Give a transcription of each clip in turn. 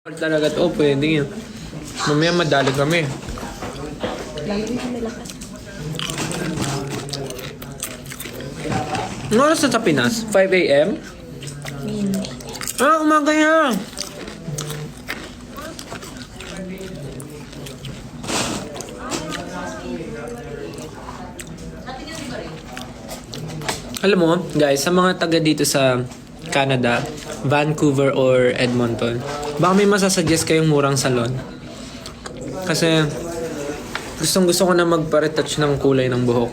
Talaga to, pwede yun. Mamaya madali kami. Lalagyan kami lakas. Ano oras na sa Pinas? 5 a.m.? Umaga yan. Alam mo, guys, sa mga taga dito sa Canada, Vancouver or Edmonton, baka may masasuggest kayong murang salon. Kasi gustong-gusto ko na magpa-retouch ng kulay ng buhok.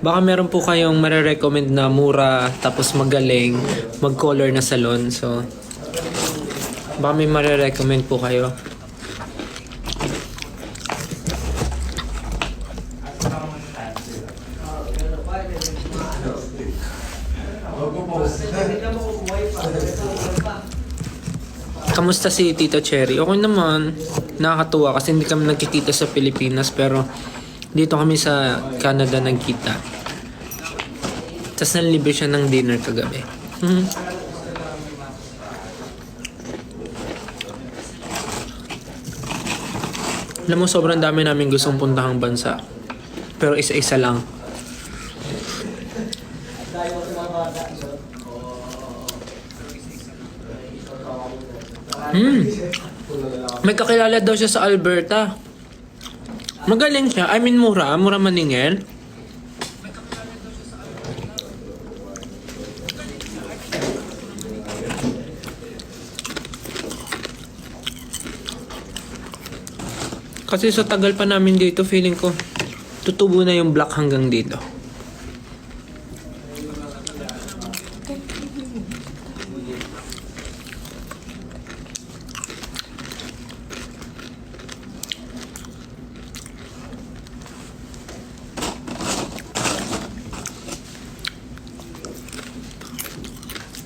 Baka meron po kayong marirecommend na mura tapos magaling mag-color na salon. So, baka may marirecommend po kayo. Kamusta si Tito Cherry? Okay naman. Nakakatuwa kasi hindi kami nagkikita sa Pilipinas pero dito kami sa Canada nagkita. Tapos nalibre siya ng dinner kagabi. Alam mo, sobrang dami namin gustong puntahang bansa. Pero isa-isa lang. May kakilala daw siya sa Alberta. Magaling siya. I mean, mura. Mura maningil. Kasi sa tagal pa namin dito, feeling ko tutubo na yung black hanggang dito.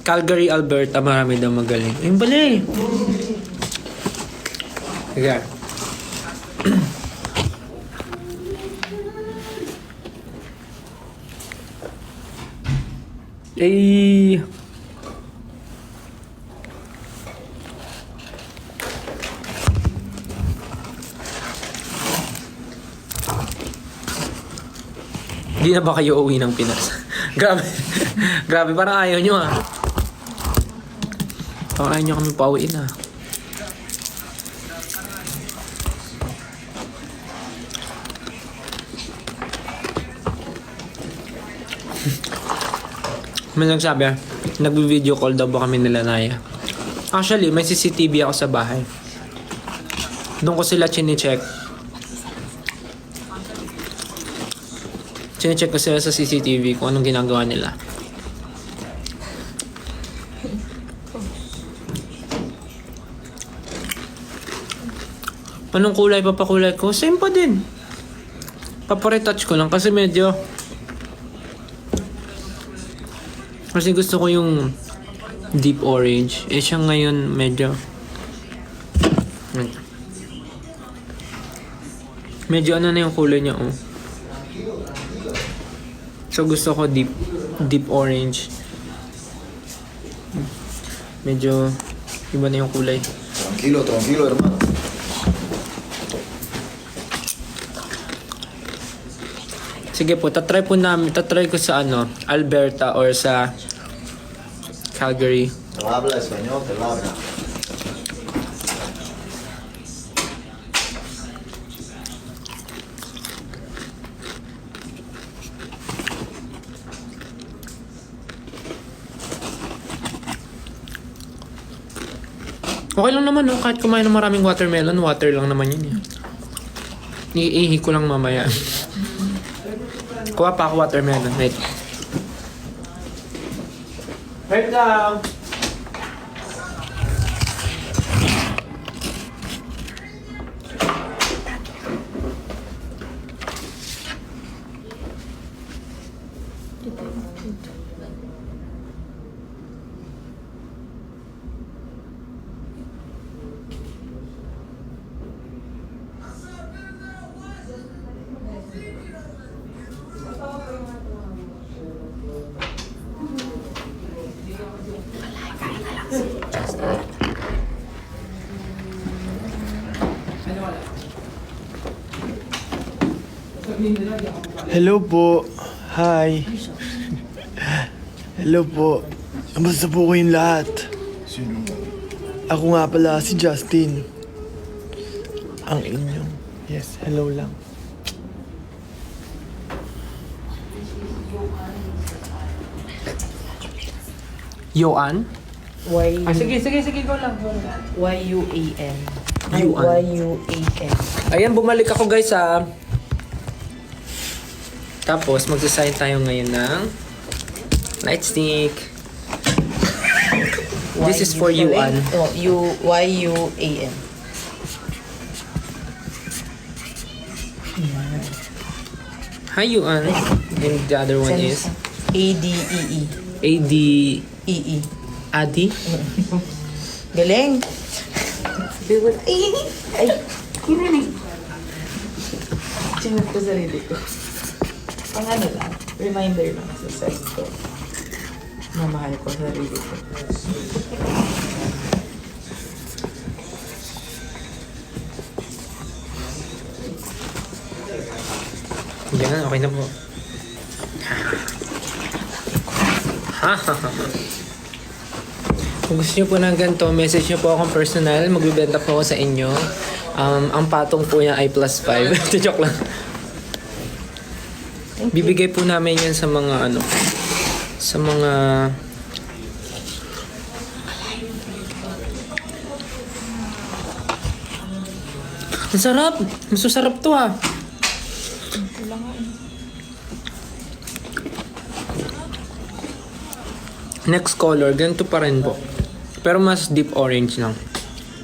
Calgary, Alberta, marami daw magaling. Ayun pala eh. Sige. Eh. Hindi na ba kayo uwi ng Pinas? Grabe. Grabe, parang ayaw nyo ah. Parang ayaw nyo kami pauwiin ah. May nagsabi ah, nag-video call daw ba kami nila Naya. Actually, may CCTV ako sa bahay. Doon ko sila chine-check. Chine-check ko sila sa CCTV kung anong ginagawa nila. Anong kulay papakulay ko? Same pa din. Paparetouch ko lang kasi medyo... Kasi gusto ko yung deep orange. Eh siya ngayon medyo... Medyo ano na yung kulay niya oh. So gusto ko deep orange. Medyo iba na yung kulay. Tranquilo, tranquilo, hermano. Sige po, tatry ko sa Alberta or sa Calgary. Te lo habla español, te lo habla. Okay lang naman no, kahit kumain ng maraming watermelon, water lang naman yun. Iihi ko lang mamaya. Kuha pa ako watermelon. Wait. Wait lang. Hello po. Hi. Hello po. Kamusta po kayong lahat? Ako nga pala si Justin. Ang inyong... Yes, hello lang. Yoan? Y Sige, go lang. Y-U-A-N. Yuan. Y-U-A-N. Ayan, bumalik ako guys Tapos, magsasign tayo ngayon ng nightstick. This is for Yuan. Oh, Y-U-A-N. Hi, Yuan. And the other one is A-D-E-E. A.D. E-E. Adi. Galing. Ay! Ay! Chinat ko sarili ko. Pang ano lang, reminder lang sa set ko. Mamahal ko sarili ko. Yan, okay na po. Kung gusto nyo po ng ganito, message nyo po akong personal. Magbibenta po ako sa inyo. Ang patong po niya ay +5. Joke lang. Bibigay po namin yan sa mga sa mga ang sarap! Masusarap to Next color, ganito pa rin po. Pero mas deep orange lang.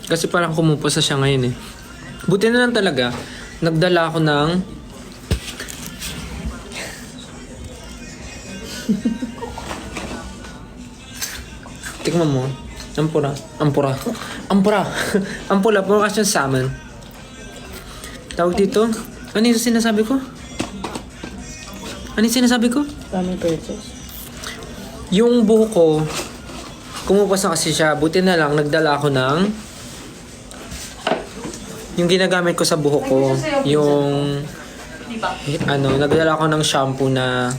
Kasi parang kumupasa siya ngayon eh. Buti na lang talaga, nagdala ako ng tikman mo. Ampura. Ampula, puro kasi yung salmon. Tawag dito. Ano yung sinasabi ko? Family purchase. Yung buhok ko, kumupas na kasi siya. Buti na lang, nagdala ako ng yung ginagamit ko sa buhok ko. Yung nagdala ako ng shampoo na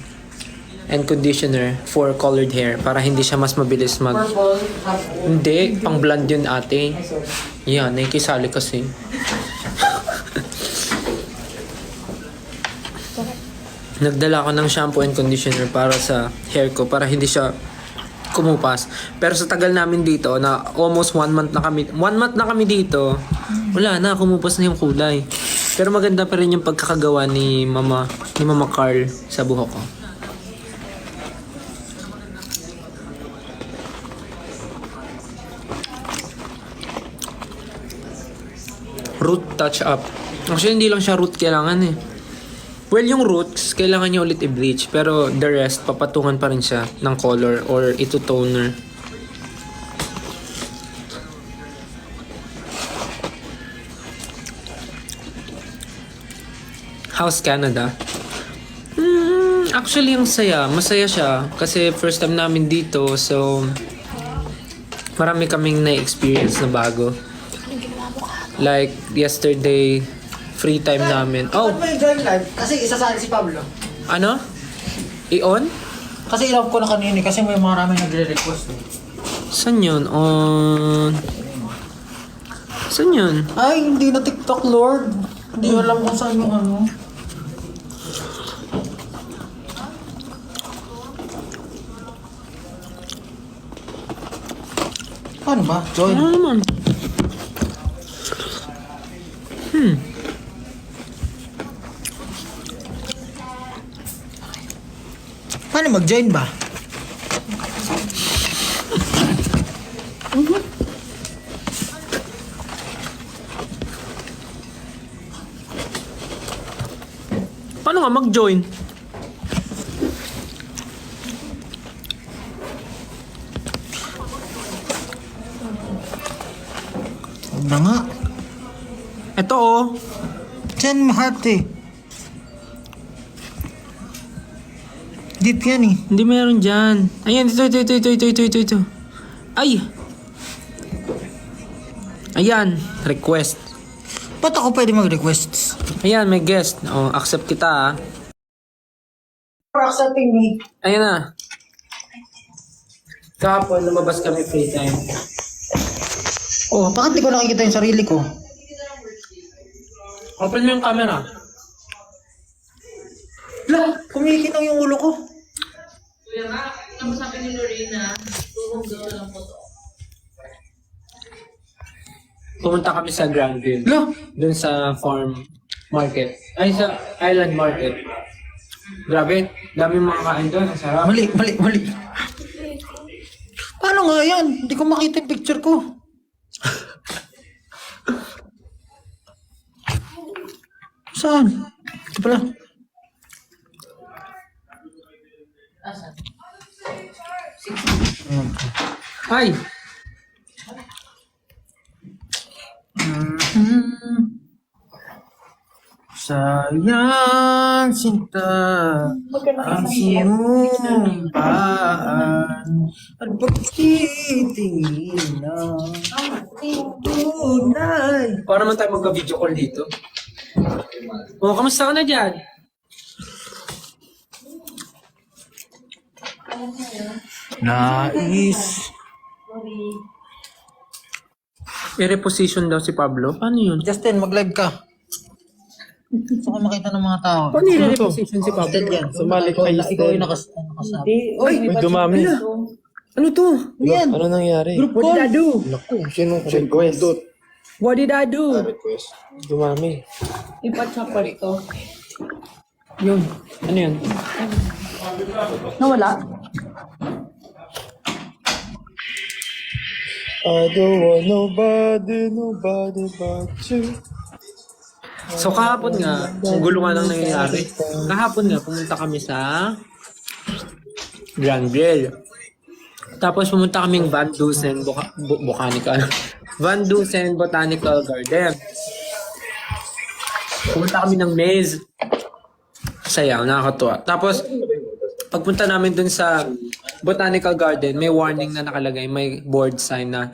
and conditioner for colored hair para hindi siya mas mabilis Hindi, pang blonde yun ate. Yan, nakikisali kasi. Nagdala ako ng shampoo and conditioner para sa hair ko para hindi siya kumupas. Pero sa tagal namin dito na almost 1 month na kami dito, wala na, kumupas na yung kulay. Pero maganda pa rin yung pagkakagawa ni Mama Carl sa buhok ko. Root touch up. Actually, hindi lang siya root kailangan eh. Well, yung roots, kailangan niya ulit i-bleach. Pero the rest, papatungan pa rin siya ng color or ito toner. How's Canada? Actually, ang saya. Masaya siya. Kasi first time namin dito. So, marami kaming na-experience na bago. Like, yesterday, free time namin. Oh! Ba't mo yung join live? Kasi isasali si Pablo. Ano? I-on? Kasi ilove ko na kanina kasi may marami nagre-request eh. Saan yun? On... Saan yun? Ay, hindi na TikTok, Lord. Hindi ko alam kung saan yung ano. Paano ba? Join. Ano naman? Paano mag-join ba? Paano nga mag-join? Huwag na nga. Ito oh. Diyan, heart eh. Deep yan eh. Hindi meron dyan. Ayan, ito. Ay! Ayan, request. Ba't ako pwede mag-request? Ayan, may guest. Oh, accept kita ah. For accepting me. Ayan na. Kahapon, lumabas kami free time. Oh, bakit di ko nakikita yung sarili ko? Open mo yung camera. La, kumikinaw yung ulo ko. Kuya nga, ang sabi ni Lorena, tuhog daw lang po to. Pumunta kami sa Grandville. La, Doon sa farm market. Ay, sa island market. Grabe, dami mga kain doon. Ang sarap. mali. Paano nga yan? Hindi ko makita yung picture ko. Saan? Ito pala. Asan? Ay! Sayang sinta ang sinumpaan at pagtitingin ng tunay. Para naman tayo magka-video call dito. Oh, kamusta ka na dyan? Nais. May reposition daw si Pablo. Paano yun? Justin, mag-live ka. Gusto ko makita ng mga tao. Paano yung reposition si Pablo? Justin yan. Sumali ka, Ikaw yung Justin. nakasabi. Ay! Uy, dumami. Ano to? Yan. Ano nangyari? What did I do? Naku, sino request? What did I do? Request. Dumami. Ipa-chop pa rito. Yun. Ano yun? Nawala? I don't want nobody but you. So kahapon nga, ang gulo nga lang nangyayari. Kahapon nga, pumunta kami sa Granville. Tapos pumunta kaming Van Dusen Botanical. Van Dusen Botanical Garden. Pumunta kami ng maze. Saya, nakakatuwa. Tapos, pagpunta namin dun sa Botanical Garden, may warning na nakalagay, may board sign na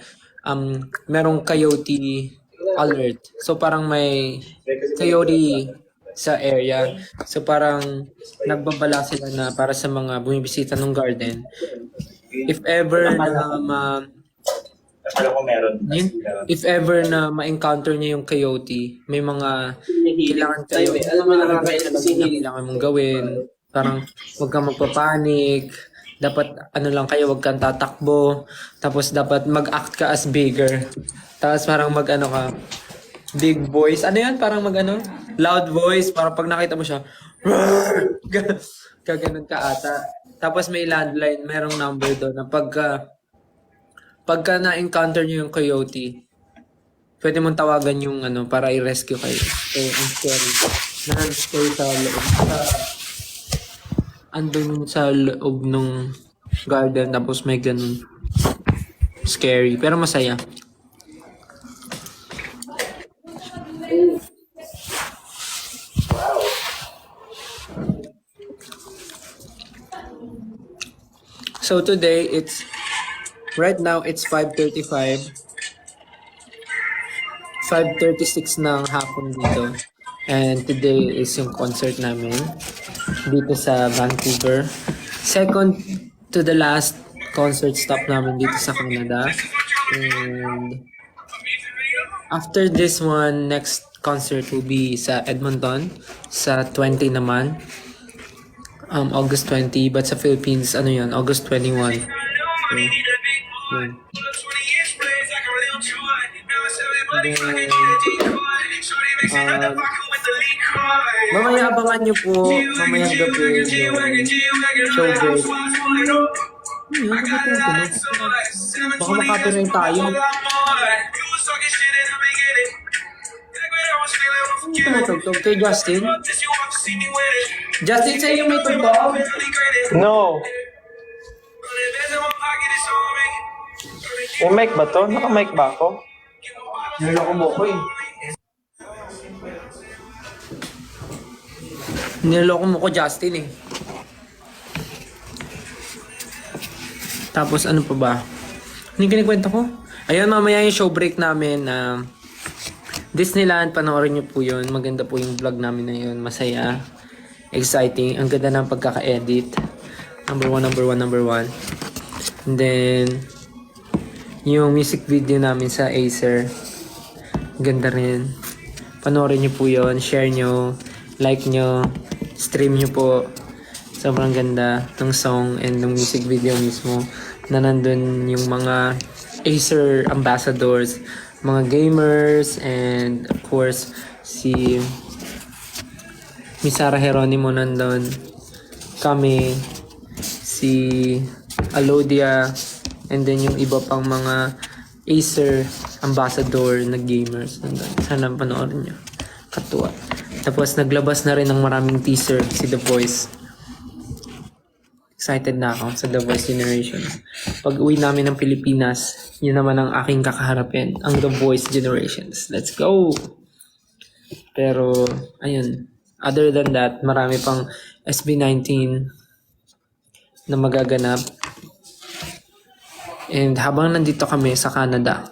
merong coyote alert. So parang may coyote sa area. So parang nagbabala sila na para sa mga bumibisita ng garden. If ever na if ever na ma-encounter niyo yung coyote, may mga kailangan kayo. Alam mo na kailangan mong gawin. Parang huwag kang magpapanik. Dapat ano lang kayo, huwag kang tatakbo. Tapos dapat mag-act ka as bigger. Tapos parang mag-ano ka, big voice. Ano yan? Parang mag-ano? Loud voice. Parang pag nakita mo siya, kaganon ka ata. Tapos may landline, merong number doon na pagka na-encounter nyo yung coyote, pwede mong tawagan yung ano para i-rescue kayo. So, ang scary. Na-stay sa loob. Andun sa loob ng garden, tapos may ganun. Scary, pero masaya. So today, right now it's 5:35. 5:36 ng hapon dito. And today is yung concert namin dito sa Vancouver. Second to the last concert stop namin dito sa Canada. And after this one, next concert will be sa Edmonton sa 20 naman. August 20, but sa Philippines, ano yun, August 21. So, yun. Then, mamaya abangan nyo po, mamayang gabi yung showbreak. Yun, ano ba ito? Baka makapirain tayo. Ano tumutugtog? Kay Justin? Justin, sa'yo may tugtog? No. May mic ba to? Naka-mic ba ako? Niloko mo ko eh. Niloko mo ko, Justin eh. Tapos ano pa ba? Ano yung kinikwento ko? Ayun, mamaya yung show break namin. Disneyland, panoorin niyo po yun. Maganda po yung vlog namin na yun. Masaya. Exciting. Ang ganda ng pagkaka-edit. Number one. And then, yung music video namin sa Acer. Ganda rin. Panoorin niyo po yun. Share niyo. Like niyo. Stream niyo po. Sobrang ganda ng song and ng music video mismo. Na nandun yung mga Acer ambassadors, mga gamers, and of course, si Miss Sarah Geronimo nandun. Kami, si Alodia, and then yung iba pang mga Acer ambassador na gamers nandun. Sana panoorin nyo. Katuwa. Tapos naglabas na rin ng maraming teaser si The Voice. Excited na ako sa The Voice Generation. Pag uwi namin ng Pilipinas, yun naman ang aking kakaharapin. Ang The Voice Generations. Let's go! Pero, ayun. Other than that, marami pang SB19 na magaganap. And habang nandito kami sa Canada,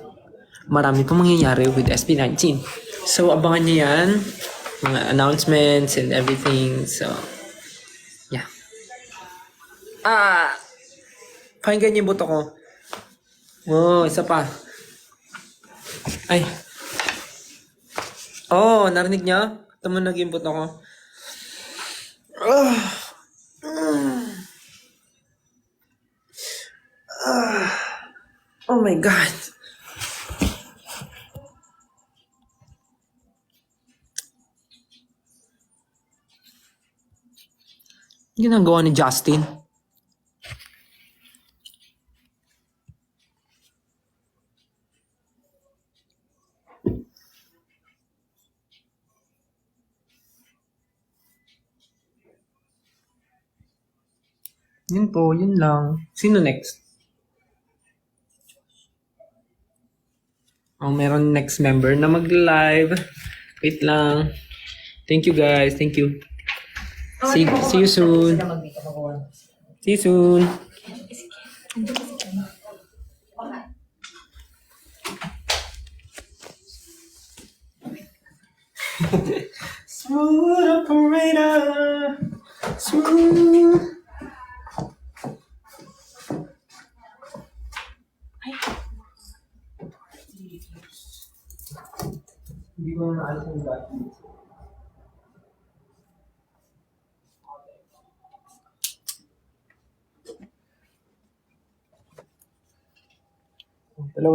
marami pang mangyayari with SB19. So, abangan nyo yan. Mga announcements and everything. So, yeah. Pakinggan niyo yung buto ko. Oh, isa pa. Ay. Oh, narinig niya? Tumunog yung buto ko. Oh my God. Ginagawa ni Justin. Yun po, yun lang. Sino next? Oh, meron next member na mag-live. Wait lang. Thank you guys. Thank you. See you soon. See you soon. Smooth operator. Smooth. Hindi ko na alam kung bakit.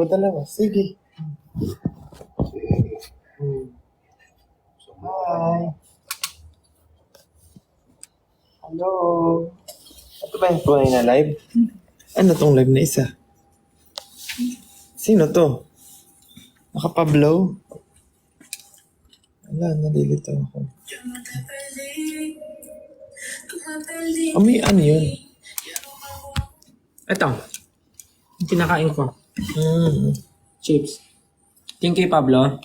Dalawa. Sige. Hi. Hello. Ito ba yung tunay na live? Ano tong live na isa? Sino to? Nakapablow? Wala, nalilito ako. May ano yun? Ito. Yung kinakain ko. Mm. Chips. Thank you, Pablo.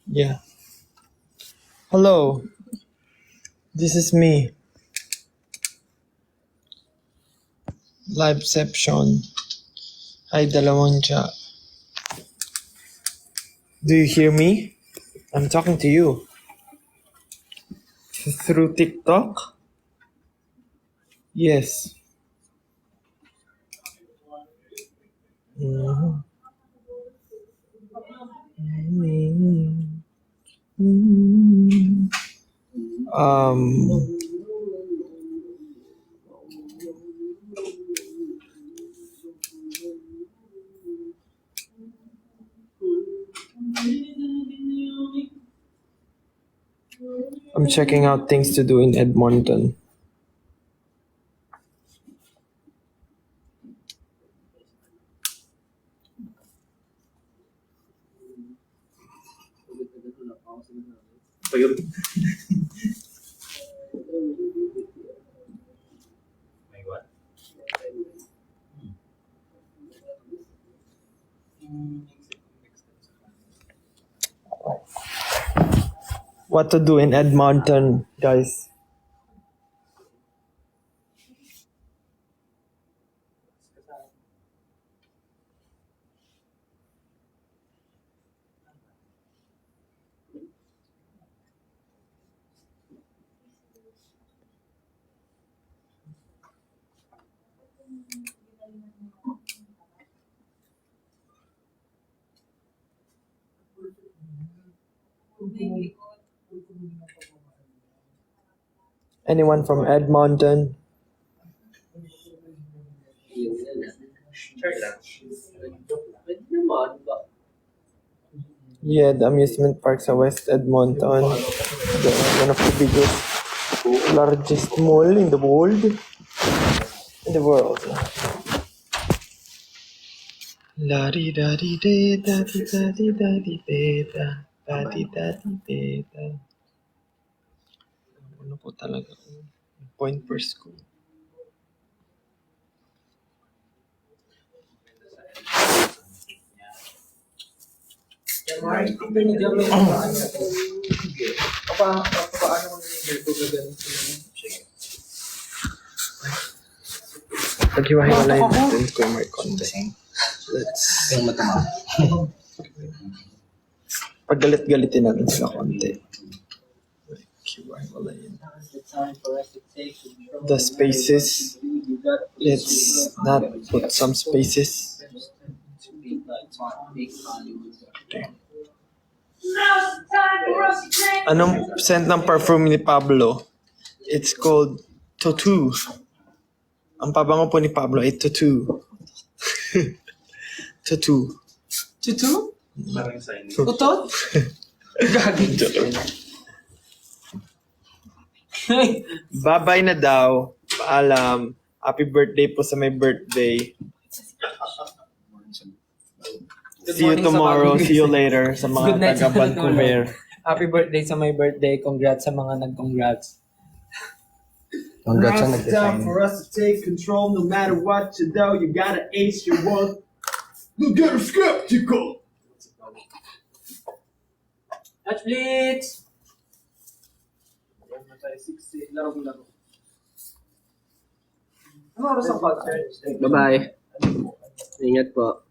Yeah. Hello. This is me. Liveception. Hi, dalawang siya. Do you hear me? I'm talking to you. Through TikTok? Yes. Mhm. Um, I'm checking out things to do in Edmonton. What to do in Edmonton, guys? Anyone from Edmonton? Yeah, the amusement park sa West Edmonton. One of the biggest, largest mall in the world. In the world. La di da di de da di da di da di de da di da di de da. Ano po talaga? Point per school. Paghiwa-hiwalayin natin ko yung may konti. Let's... Paggalit-galitin natin sila konti. Paghiwa-hiwalayin. The spaces. Let's not put some spaces. Okay. Anong scent ng perfume ni Pablo? It's called Tattoo. Ang pabango po ni Pablo ay Tattoo. Tattoo. Chuchu? Utot? Gagi. Bye-bye na daw. Paalam. Happy birthday po sa my birthday. See you tomorrow. See you later sa mga Good night taga sa mga Vancouver. Happy birthday sa my birthday. Congrats sa mga nag-congrats. Congrats Now it's time for us to take control. No matter what you do, you gotta ace your one. Look at skeptical. Touch blitz! Ano oras ang podcast? Bye-bye. Ingat po.